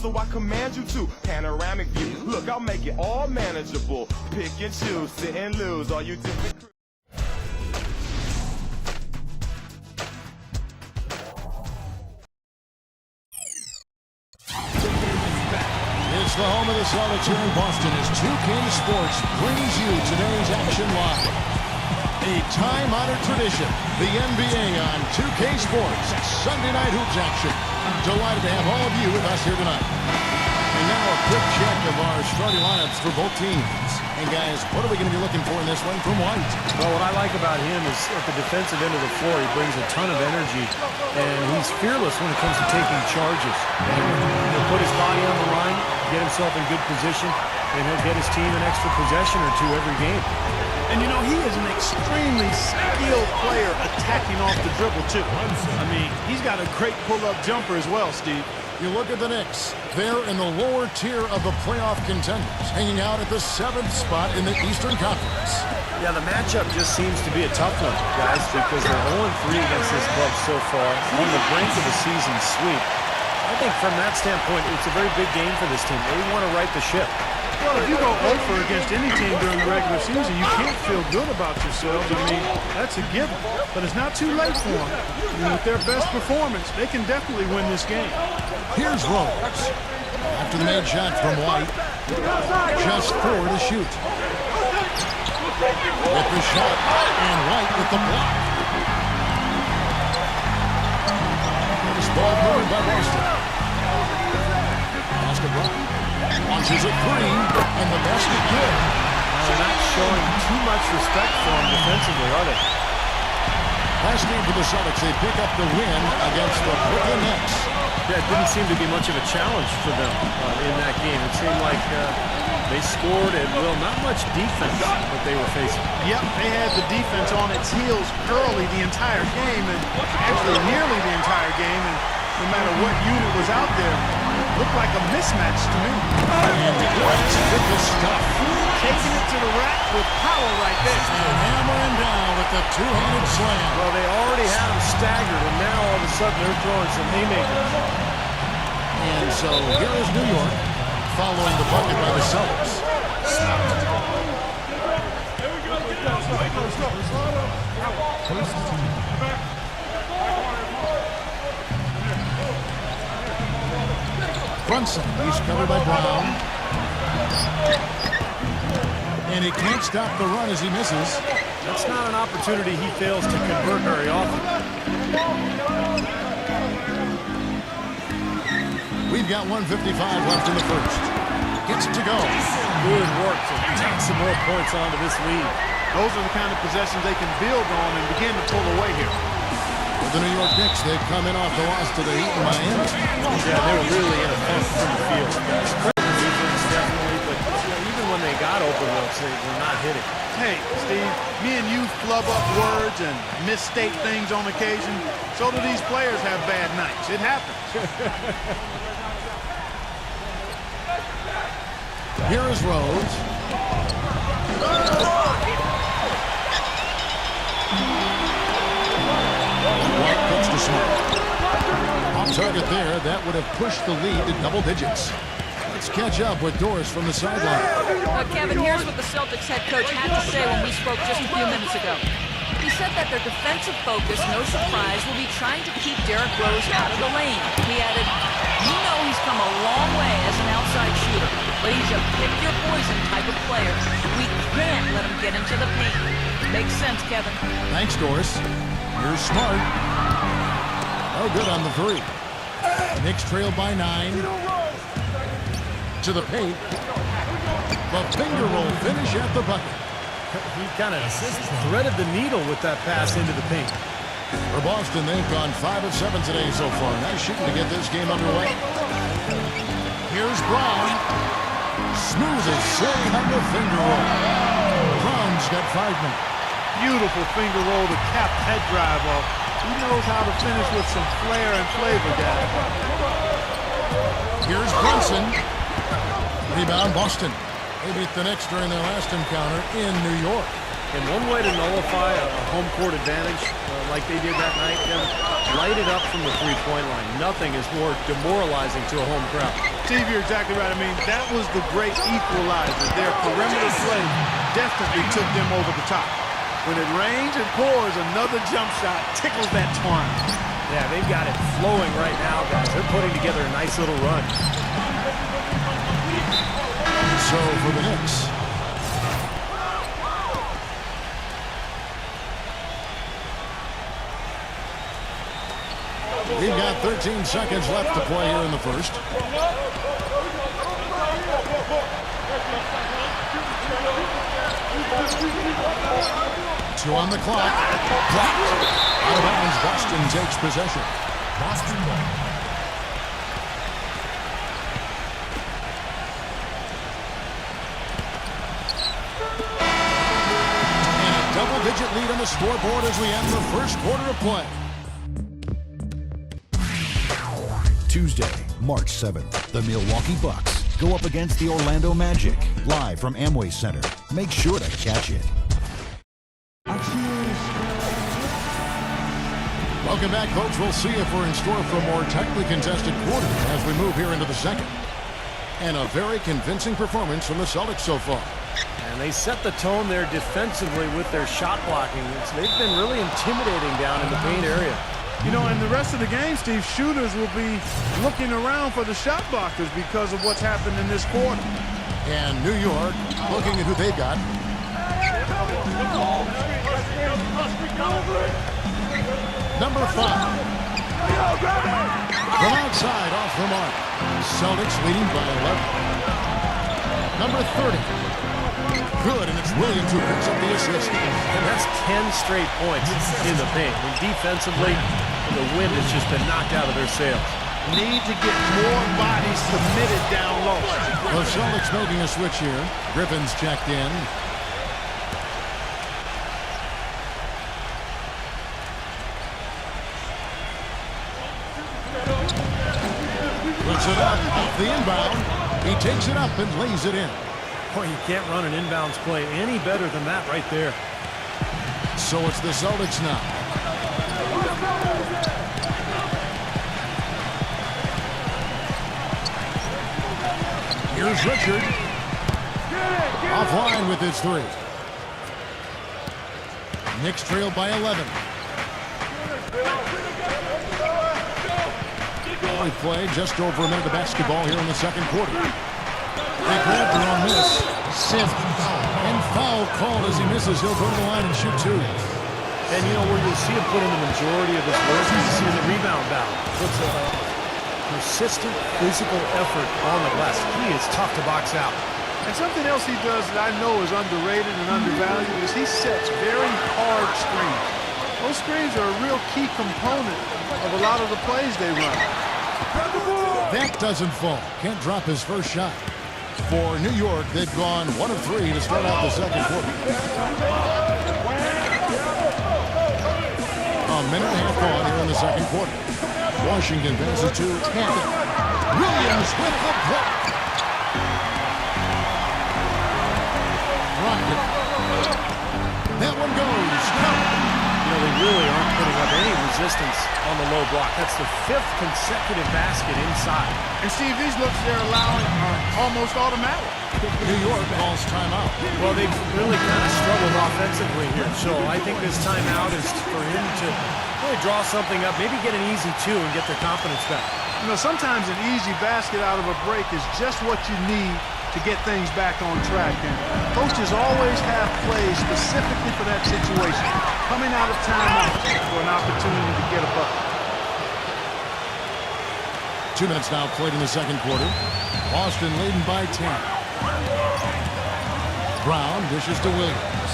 so I command you to. Panoramic view, look, I'll make it all manageable. Pick and choose, sit and lose, all you different. It's the home of the Celtics here in Boston as 2K Sports brings you today's action live. A time-honored tradition, the NBA on 2K Sports Sunday night hoops action. I'm delighted to have all of you with us here tonight. And now a quick check of our starting lineups for both teams. And guys, what are we going to be looking for in this one from White? Well, what I like about him is at the defensive end of the floor, he brings a ton of energy, and he's fearless when it comes to taking charges. And he'll put his body on the line, get himself in good position, and he'll get his team an extra possession or two every game. And, you know, he is an extremely skilled player attacking off the dribble, too. I mean, he's got a great pull-up jumper as well, Steve. You look at the Knicks. They're in the lower tier of the playoff contenders, hanging out at the 7th spot in the Eastern Conference. Yeah, the matchup just seems to be a tough one, guys, because they're 0-3 against this club so far, on the brink of a season sweep. I think from that standpoint, it's a very big game for this team. They want to right the ship. Well, if you go over against any team during the regular season, you can't feel good about yourselves. I mean, that's a given. But it's not too late for them. I mean, with their best performance, they can definitely win this game. Here's Rose. After the made shot from White. Just 4 to shoot. With the shot. And White with the block. This ball moved by Boston. Oscar Brown launches a 3. And the basket good. They're not showing too much respect for him defensively, are they? Last game for the Celtics, they pick up the win against the Brooklyn Nets. Yeah, it didn't seem to be much of a challenge for them in that game. It seemed like they scored at will, not much defense that they were facing. Yep, they had the defense on its heels early the entire game, and actually nearly the entire game, and no matter what unit was out there, it looked like a mismatch to me. And White with the stuff. Taking it to the rack with power right there. And hammering down with the two-handed slam. Well, they already had him staggered, and now all of a sudden they're throwing some haymakers. And so here is New York following the bucket by the Celtics. Brunson, he's covered by Brown. And he can't stop the run as he misses. That's not an opportunity he fails to convert very often. We've got 1:55 left in the first. Gets it to go. Good work to tack some more points onto this lead. Those are the kind of possessions they can build on and begin to pull away here. With the New York Knicks, they've come in off the loss to the Heat in Miami. Yeah, they were really in a funk from the field, guys. Defense, definitely, but even when they got open looks, they were not hitting. Hey, Steve, me and you flub up words and misstate things on occasion. So do these players have bad nights. It happens. Here is Rose. White puts to Smart. Off target there, that would have pushed the lead to double digits. Let's catch up with Doris from the sideline. Kevin, here's what the Celtics head coach had to say when we spoke just a few minutes ago. He said that their defensive focus, no surprise, will be trying to keep Derrick Rose out of the lane. He added, "You know he's come a long way as an outside shooter, but he's a pick-your-poison type of player. We can't let him get into the paint." Makes sense, Kevin. Thanks, Doris. You're smart. Oh, good on the 3. Knicks trail by 9. To the paint. The finger roll finish at the bucket. He kind of threaded the needle with that pass into the paint. For Boston, they've gone 5 of 7 today so far. Nice shooting to get this game underway. Here's Brown. Smooth as sailing on the finger roll. Brown's got 5 minutes. Beautiful finger roll to cap that drive off. He knows how to finish with some flair and flavor, guys. Here's Brunson. Rebound Boston. They beat the Knicks during their last encounter in New York. And one way to nullify a home court advantage like they did that night, Kevin, light it up from the three-point line. Nothing is more demoralizing to a home crowd. Steve, you're exactly right. I mean, that was the great equalizer. Their perimeter play definitely took them over the top. When it rains and pours, another jump shot tickles that twine. Yeah, they've got it flowing right now, guys. They're putting together a nice little run. So for the Knicks, we've got 13 seconds left to play here in the first. 2 on the clock. Blocked. Out of bounds. Boston takes possession. Boston ball. And a double-digit lead on the scoreboard as we end the first quarter of play. Tuesday, March 7th, the Milwaukee Bucks go up against the Orlando Magic. Live from Amway Center. Make sure to catch it. Welcome back, folks. We'll see if we're in store for a more tightly contested quarter as we move here into the second. And a very convincing performance from the Celtics so far. And they set the tone there defensively with their shot blocking. They've been really intimidating down in the paint area. You know, in the rest of the game, Steve, shooters will be looking around for the shot blockers because of what's happened in this quarter. And New York looking at who they've got. Number 5. From outside, off the mark. Celtics leading by 11. Number 30. Good, and it's Williams who picks up the assist. And that's 10 straight points in the paint. And defensively, the wind has just been knocked out of their sails. Need to get more bodies committed down low. The Celtics making a switch here. Griffin's checked in. Puts it up off the inbound. He takes it up and lays it in. Boy, you can't run an inbounds play any better than that right there. So it's the Celtics now. Here's Richard. Offline with his 3. Knicks trail by 11. They played just over a minute of basketball here in the second quarter. They grabbed her on this. Sims. And foul called as he misses. He'll go to the line and shoot 2. And you know where you'll see him put in the majority of his work, you see in the rebound battle. Puts a persistent physical effort on the glass. He is tough to box out. And something else he does that I know is underrated and undervalued is he sets very hard screens. Those screens are a real key component of a lot of the plays they run. That doesn't fall. Can't drop his first shot. For New York, they've gone 1 of 3 to start out the second quarter. A minute and a half gone here in the second quarter. Washington passes to Hammond. Williams with the block. Rocket. That one goes. You know, they really aren't putting up any resistance on the low block. That's the 5th consecutive basket inside. And Steve, these looks they're allowing are almost automatic. New York calls timeout. Well, they've really kind of struggled offensively here. So I think this timeout is for him to really draw something up, maybe get an easy 2 and get their confidence back. You know, sometimes an easy basket out of a break is just what you need to get things back on track. And coaches always have plays specifically for that situation. Coming out of timeout for an opportunity to get a bucket. 2 minutes now played in the second quarter. Boston leading by 10. Brown dishes to Williams.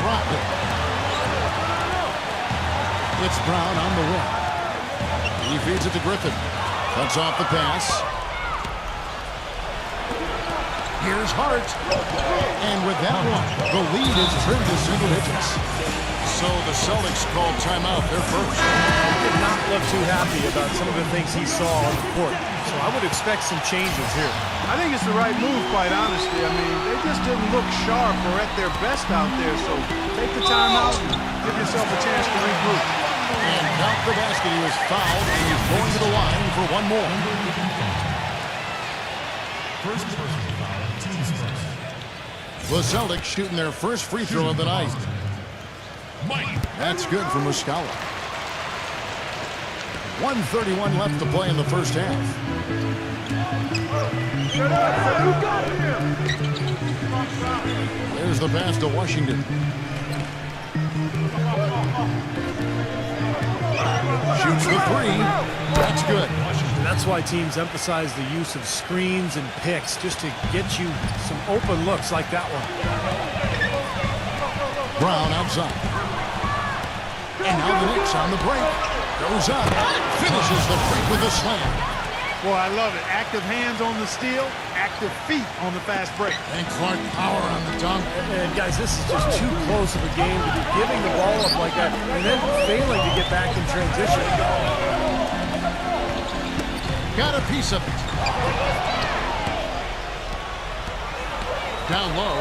Rocket. It's Brown on the wing. He feeds it to Griffin. Cuts off the pass. Here's Hart. And with that one, the lead is trimmed to single digits. So the Celtics called timeout their first. He did not look too happy about some of the things he saw on the court. So I would would expect some changes here. I think it's the right move, quite honestly. I mean, they just didn't look sharp or at their best out there, so take the time out and give yourself a chance to regroup. And count the basket. He was fouled, and he's going to the line for one more. The Celtics shooting their first free throw of the night. That's good for Muscala. 1:31 left to play in the first half. There's the pass to Washington. Shoots the three. That's good. That's why teams emphasize the use of screens and picks, just to get you some open looks like that one. Brown outside. And now the Knicks on the break. Goes up. Finishes the break with a slam. Boy, I love it. Active hands on the steal, active feet on the fast break. And Clark power on the dunk. And guys, this is just too close of a game to be giving the ball up like that and then failing to get back in transition. Got a piece of it. Down low,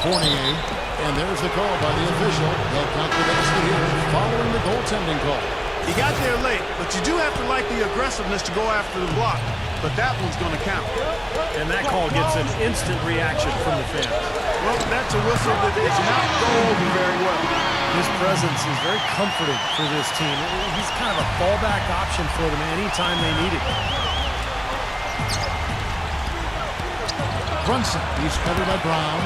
Fournier. And there's the call by the official. They'll count the basket here following the goaltending call. He got there late, but you do have to like the aggressiveness to go after the block. But that one's going to count. And that call gets an instant reaction from the fans. Well, that's a whistle that does not go over very well. His presence is very comforting for this team. He's kind of a fallback option for them anytime they need it. Brunson, he's covered by Brown.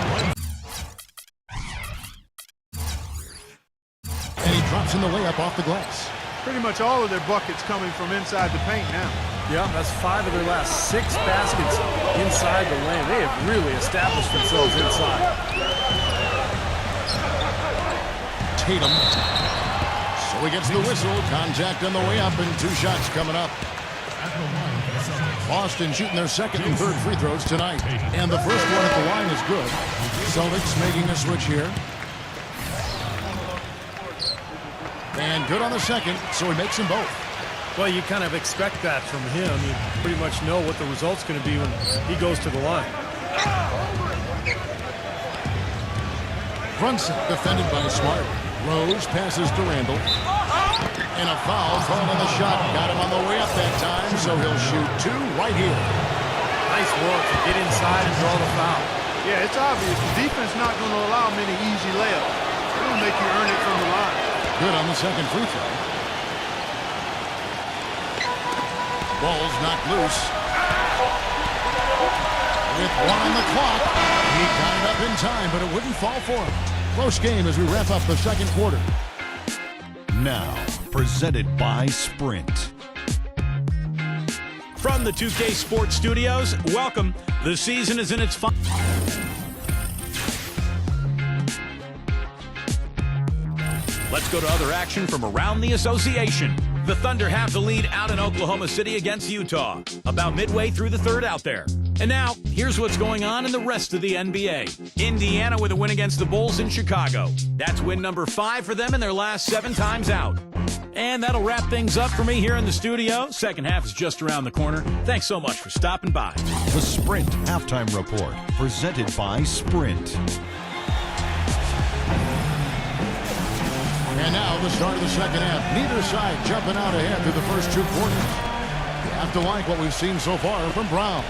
And he drops in the layup off the glass. Pretty much all of their buckets coming from inside the paint now. Yeah, that's 5 of their last 6 baskets inside the lane. They have really established themselves inside. Tatum. So he gets the whistle. Contact on the way up and 2 shots coming up. Boston shooting their second and third free throws tonight. And the first one at the line is good. Celtics making a switch here. And good on the second, so he makes them both. Well, you kind of expect that from him. You pretty much know what the result's going to be when he goes to the line. Brunson defended by Smart. Rose passes to Randall. And a foul called on the shot. Got him on the way up that time, so he'll shoot 2 right here. Nice work to get inside and draw the foul. Yeah, it's obvious. The defense not going to allow many easy layups. They're going to make you earn it from the line. Good on the second free throw. Ball's knocked loose. With 1 on the clock, he got it up in time, but it wouldn't fall for him. Close game as we wrap up the second quarter. Now, presented by Sprint. From the 2K Sports Studios, welcome. The season is in its final. Let's go to other action from around the association. The Thunder have the lead out in Oklahoma City against Utah, about midway through the third out there. And now, here's what's going on in the rest of the NBA. Indiana with a win against the Bulls in Chicago. That's win number 5 for them in their last 7 times out. And that'll wrap things up for me here in the studio. Second half is just around the corner. Thanks so much for stopping by. The Sprint Halftime Report, presented by Sprint. And now the start of the second half. Neither side jumping out ahead through the first 2 quarters. You have to like what we've seen so far from Brown.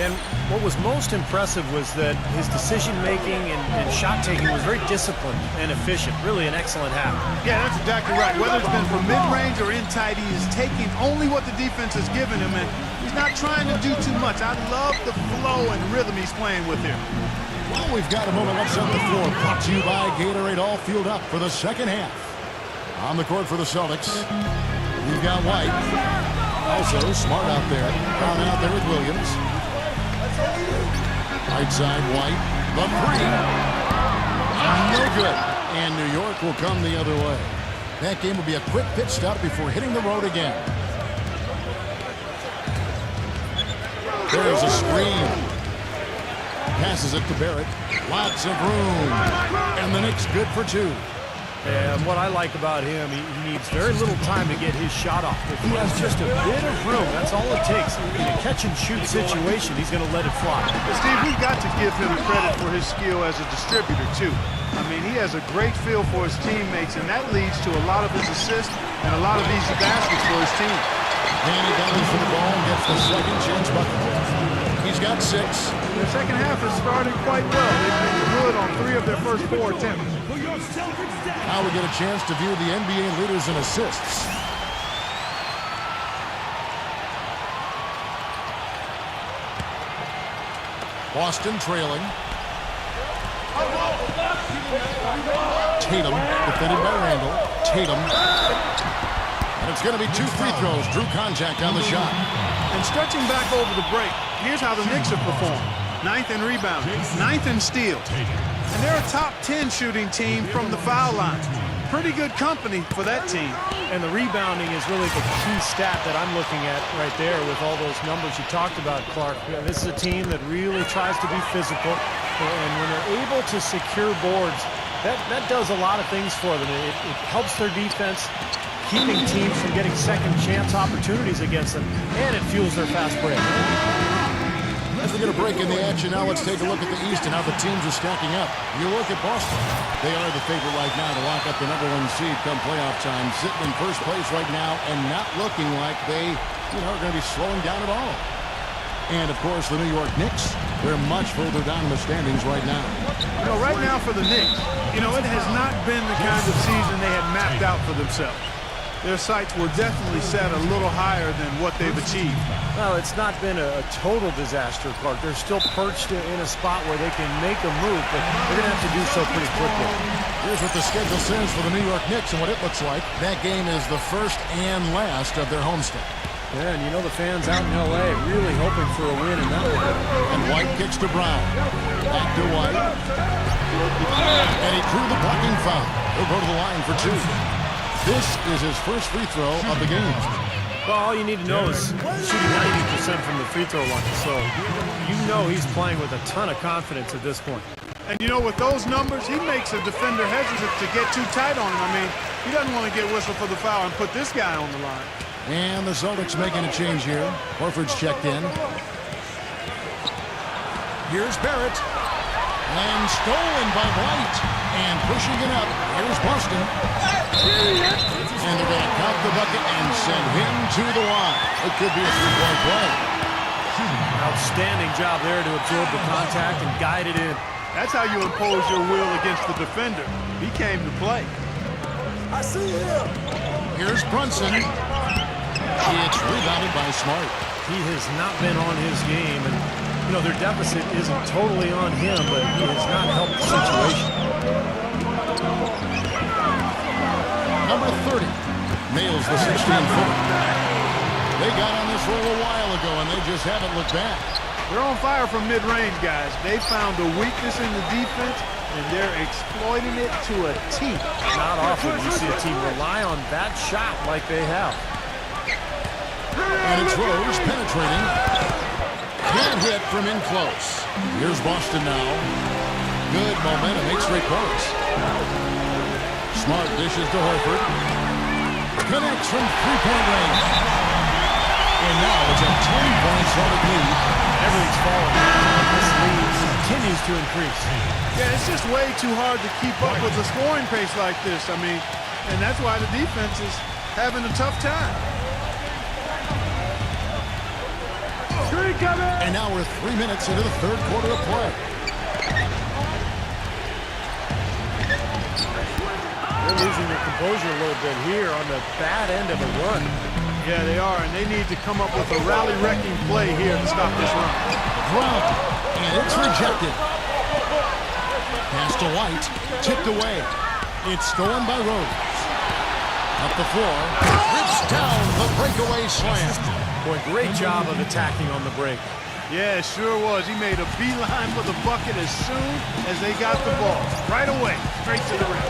And what was most impressive was that his decision-making and shot-taking was very disciplined and efficient. Really an excellent half. Yeah, that's exactly right. Whether it's been from mid-range or in tight, he is taking only what the defense has given him, and he's not trying to do too much. I love the flow and rhythm he's playing with here. Well, we've got a moment. Let's set the floor. Brought to you by Gatorade, all fueled up for the second half. On the court for the Celtics, we've got White. Also, Smart out there. Brown out there with Williams. Right side, White. The 3. No good. And New York will come the other way. That game will be a quick pit stop before hitting the road again. There's a screen. Passes it to Barrett. Lots of room. And the Knicks good for 2. And what I like about him, he needs very little time to get his shot off. If he has just a bit of room, that's all it takes. In a catch-and-shoot situation, he's going to let it fly. But Steve, we've got to give him credit for his skill as a distributor, too. I mean, he has a great feel for his teammates, and that leads to a lot of his assists and a lot of easy baskets for his team. Danny dives for the ball and gets the second chance bucket. He's got 6. The second half has started quite well. They've been good on 3 of their first 4 attempts. Now we get a chance to view the NBA leaders in assists. Boston trailing. Tatum, defended by Randall. Tatum. And it's going to be 2 free throws. Drew contact on the shot. And stretching back over the break, here's how the Knicks have performed. 9th in rebounding, 9th in steals. And they're a top 10 shooting team from the foul line. Pretty good company for that team. And the rebounding is really the key stat that I'm looking at right there with all those numbers you talked about, Clark. This is a team that really tries to be physical. And when they're able to secure boards, that does a lot of things for them. It helps their defense, keeping teams from getting second chance opportunities against them, and it fuels their fast break. As we get a break in the action, now let's take a look at the East and how the teams are stacking up. You look at Boston. They are the favorite right now to lock up the #1 seed come playoff time, sitting in first place right now and not looking like they are going to be slowing down at all. And, of course, the New York Knicks, they're much further down in the standings right now. Right now for the Knicks, it has not been the kind of season they had mapped out for themselves. Their sights were definitely set a little higher than what they've achieved. Well, it's not been a total disaster, Clark. They're still perched in a spot where they can make a move, but they're going to have to do so pretty quickly. Here's what the schedule says for the New York Knicks and what it looks like. That game is the first and last of their homestand. Yeah, and the fans out in L.A. really hoping for a win in that one. And White kicks to Brown. Back to White. And he drew the blocking foul. He'll go to the line for 2. This is his first free throw of the game. Well, all you need to know is shooting 90% from the free throw line. So he's playing with a ton of confidence at this point. And with those numbers, he makes a defender hesitant to get too tight on him. I mean, he doesn't want to get whistled for the foul and put this guy on the line. And the Celtics making a change here. Horford's checked in. Here's Barrett. And stolen by White. And pushing it up. Here's Boston. And they're going to count the bucket and send him to the line. It could be a 3-point play. Outstanding job there to absorb the contact and guide it in. That's how you impose your will against the defender. He came to play. I see him. Here's Brunson. It's rebounded by Smart. He has not been on his game, and their deficit isn't totally on him, but he has not helped the situation. Number 30 nails the 16-footer. They got on this roll a while ago, and they just haven't looked back. They're on fire from mid-range, guys. They found a weakness in the defense, and they're exploiting it to a T. Not often you see a team rely on that shot like they have. And it's Rose penetrating. Can't hit from in close. Here's Boston now. Good momentum, 8 straight points. Smart dishes to Horford. Connects from 3-point range. And now it's a 10-point Celtic lead. Everything's falling. This lead continues to increase. Yeah, it's just way too hard to keep up with a scoring pace like this. I mean, and that's why the defense is having a tough time. And now we're 3 minutes into the third quarter of play. They're losing their composure a little bit here on the bad end of a run. Yeah, they are, and they need to come up with a rally-wrecking play here to stop this run. Brown, and it's rejected. Pass to White, tipped away. It's stolen by Rose. Up the floor, rips down the breakaway slam. Boy, great job of attacking on the break. Yeah, it sure was. He made a beeline for the bucket as soon as they got the ball. Right away, straight to the rim.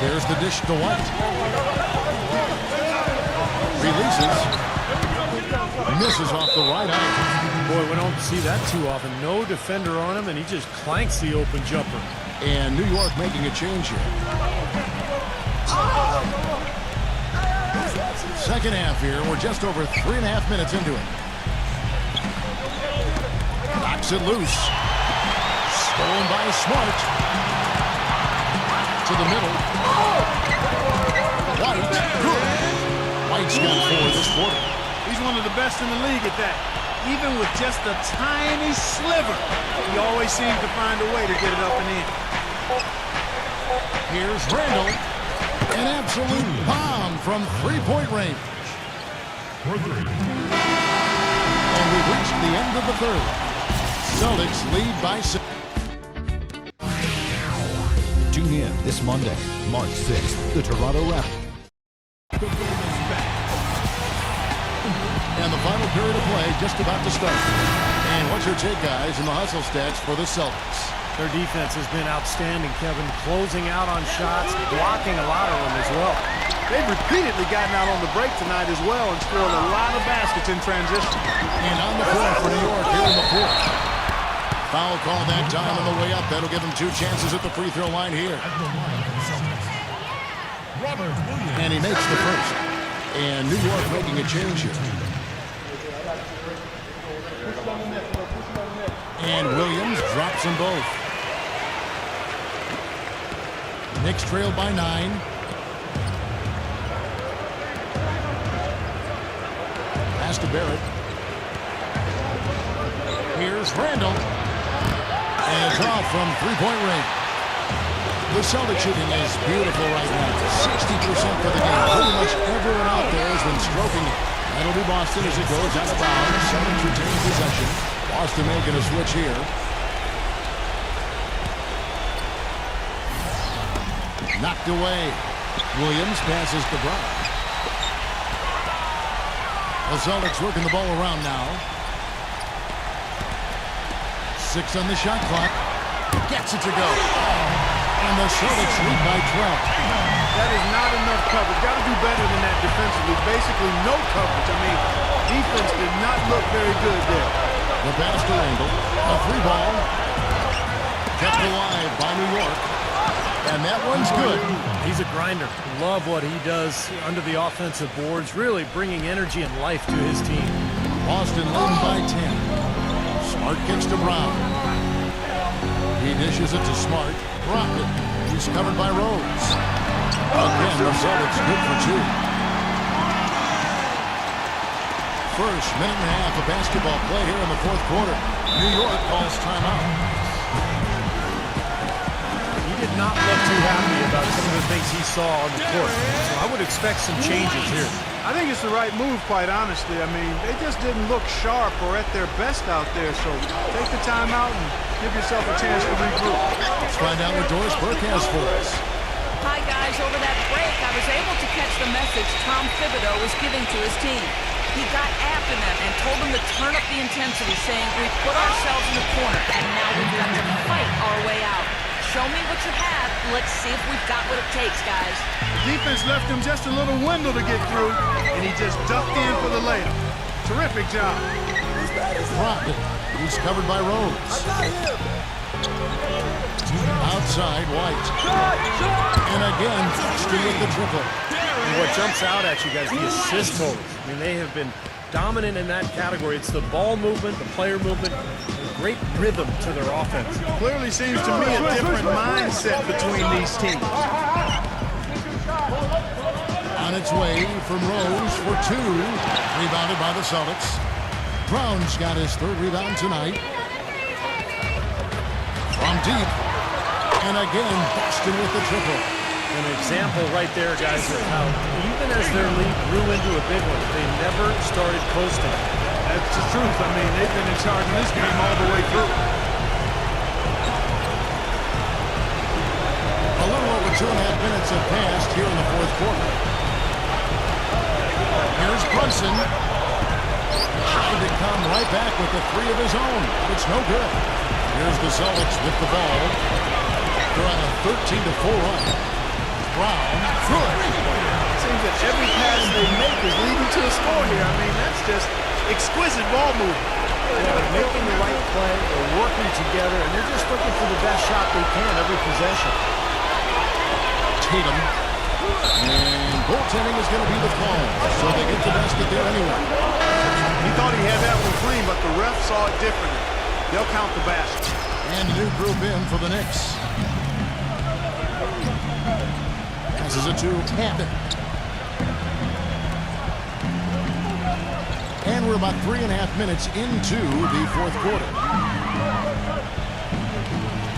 There's the dish to White. Releases. Misses off the right eye. Boy, we don't see that too often. No defender on him, and he just clanks the open jumper. And New York making a change here. Second half here. We're just over 3.5 minutes into it. Knocks it loose. Stolen by Smart. To the middle. White. Good. White's got 4 this quarter. He's one of the best in the league at that. Even with just a tiny sliver, he always seems to find a way to get it up and in. Here's Randall. An absolute bomb from three-point range. And we've reached the end of the third. Celtics lead by 6. Tune in this Monday, March 6th, the Toronto Raptors. And the final period of play just about to start. And what's your take, guys, in the hustle stats for the Celtics? Their defense has been outstanding, Kevin. Closing out on shots, blocking a lot of them as well. They've repeatedly gotten out on the break tonight as well and scored a lot of baskets in transition. And on the floor for New York here in the fourth. Foul call that time on the way up. That'll give them 2 chances at the free throw line here. And he makes the first. And New York making a change here. And Williams drops them both. Knicks trailed by 9. Pass to Barrett. Here's Randall. And a draw from three-point range. The Celtics shooting is beautiful right now. 60% for the game. Pretty much everyone out there has been stroking it. That'll be Boston as it goes out of bounds. Celtics retain possession. Boston making a switch here. Knocked away. Williams passes to Brown. The Celtics working the ball around now. 6 on the shot clock. Gets it to go. And the Celtics lead by 12. That is not enough coverage. Got to do better than that defensively. Basically no coverage. I mean, defense did not look very good there. The pass to Randall. A free ball. Kept alive by New York. And that one's good. He's a grinder. Love what he does under the offensive boards, really bringing energy and life to his team. Boston leading by 10. Smart kicks to Brown. He dishes it to Smart. Rocket. He's covered by Rose. Again, the Celtics good for 2. First minute and a half of basketball play here in the fourth quarter. New York calls timeout. He did not look too happy about some of the things he saw on the court. So I would expect some changes here. I think it's the right move, quite honestly. I mean, they just didn't look sharp or at their best out there. So take the timeout and give yourself a chance to regroup. Let's find out what Doris Burke has for us. Hi, guys. Over that break, I was able to catch the message Tom Thibodeau was giving to his team. He got after them and told them to turn up the intensity, saying, we put ourselves in the corner, and now we've got to fight our way out. Show me what you have. Let's see if we've got what it takes, guys. The defense left him just a little window to get through, and he just ducked in for the layup. Terrific job. Rocket. He's covered by Rose. Outside, White. And again, Buxton with the triple. And what jumps out at you guys, the assist totals. I mean, they have been dominant in that category. It's the ball movement, the player movement, great rhythm to their offense. Clearly seems to me a different mindset between these teams. On its way from Rose for 2. Rebounded by the Celtics. Brown's got his 3rd rebound tonight. From deep. And again, Boston with the triple. An example right there, guys, of how even as their lead grew into a big one, they never started coasting. That's the truth. I mean, they've been in charge of this game all the way through. A little over 2.5 minutes have passed here in the fourth quarter. Here's Brunson. Trying to come right back with the 3 of his own. It's no good. Here's the Celtics with the ball. They're on a 13-4 run. Brown. Good. It seems that every pass they make is leading to a score here. I mean, that's just exquisite ball movement. They're making the right play, they're working together, and they're just looking for the best shot they can every possession. Tatum And goaltending is going to be the call. So they get the basket there anyway. He thought he had that one clean, but the ref saw it differently. They'll count the basket. And a new group in for the Knicks. Passes it to Hampton. And we're about 3.5 minutes into the fourth quarter.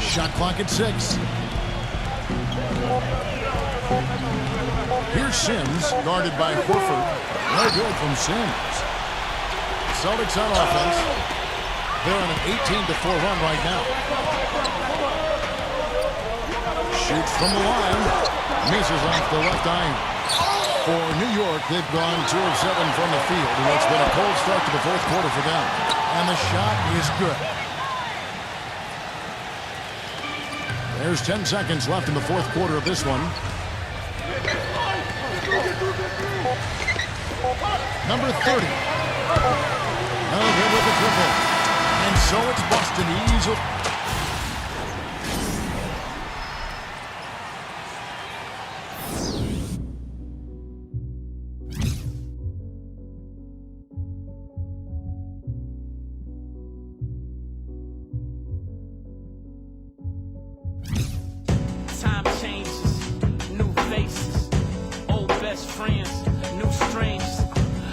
Shot clock at 6. Here's Sims, guarded by Horford. No good from Sims. Celtics on offense. They're on an 18-4 run right now. Shoots from the line. Misses off the left eye. For New York, they've gone 2 of 7 from the field, and it's been a cold start to the fourth quarter for them. And the shot is good. There's 10 seconds left in the fourth quarter of this one. Number 30. No good with the triple. And so it's Boston easily. Time changes, new faces, old best friends, new strangers,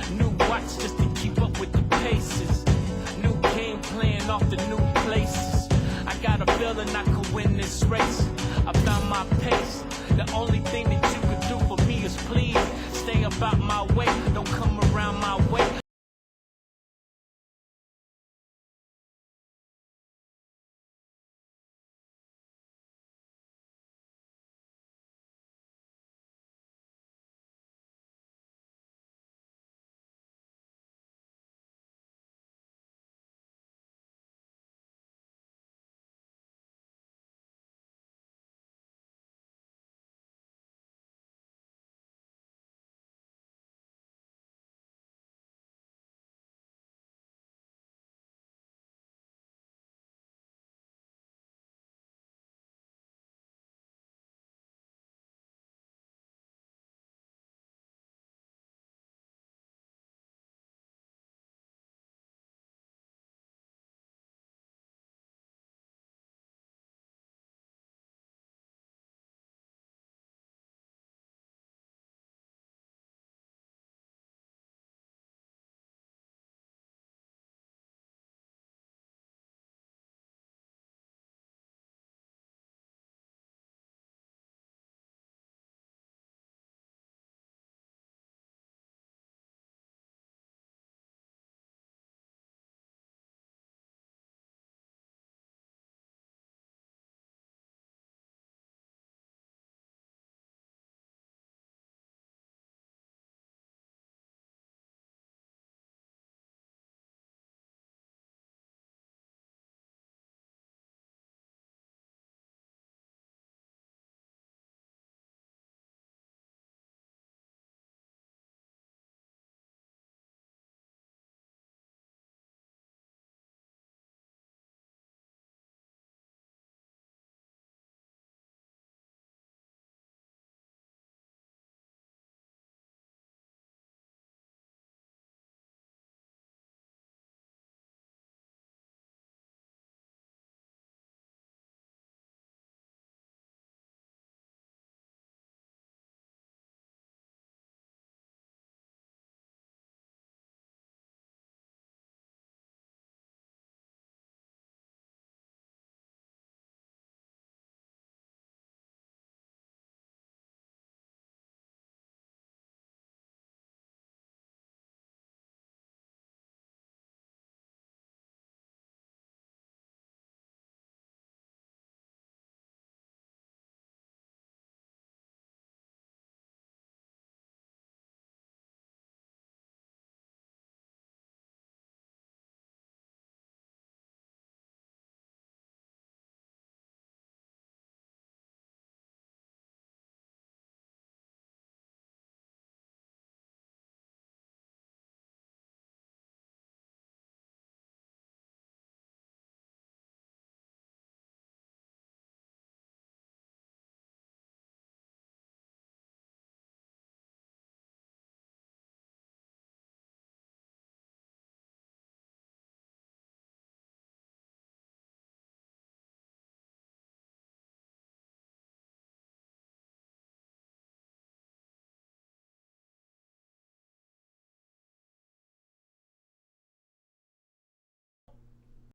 new watch just to keep up with the paces, new game plan off the new places. I got a feeling I could win this race. I found my pace. The only